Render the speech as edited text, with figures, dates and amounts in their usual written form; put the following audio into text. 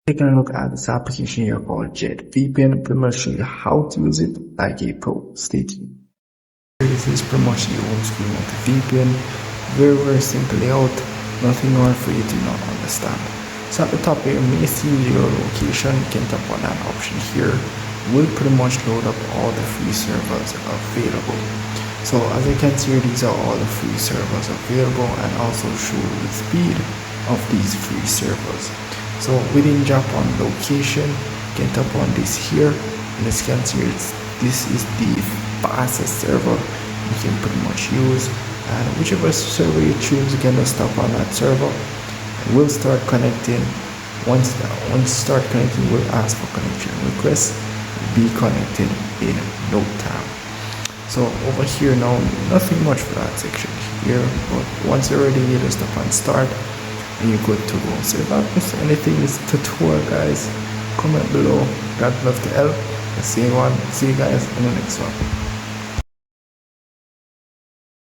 Taking a look at this application here called JetVPN, pretty much show you how to use it like a pro. Stay tuned. This is pretty much the home screen of the VPN. Very simple layout, nothing hard for you to not understand. So at the top here, you may see your location. You can tap on that option here. Will pretty much load up all the free servers available. So as you can see here, these are all the free servers available and also show the speed of these free servers. So within Japan location, you can tap on this here, and as you can see, this is the fastest server you can pretty much use, and whichever server you choose, you can just tap on that server and we'll start connecting. Once you start connecting, we'll ask for connection request, be connected in no time. So over here now, nothing much for that section here, but once you're ready, you just tap on start and you're good to go. So if I missed anything in this tutorial, guys, comment below. God love to help. See you guys in the next one.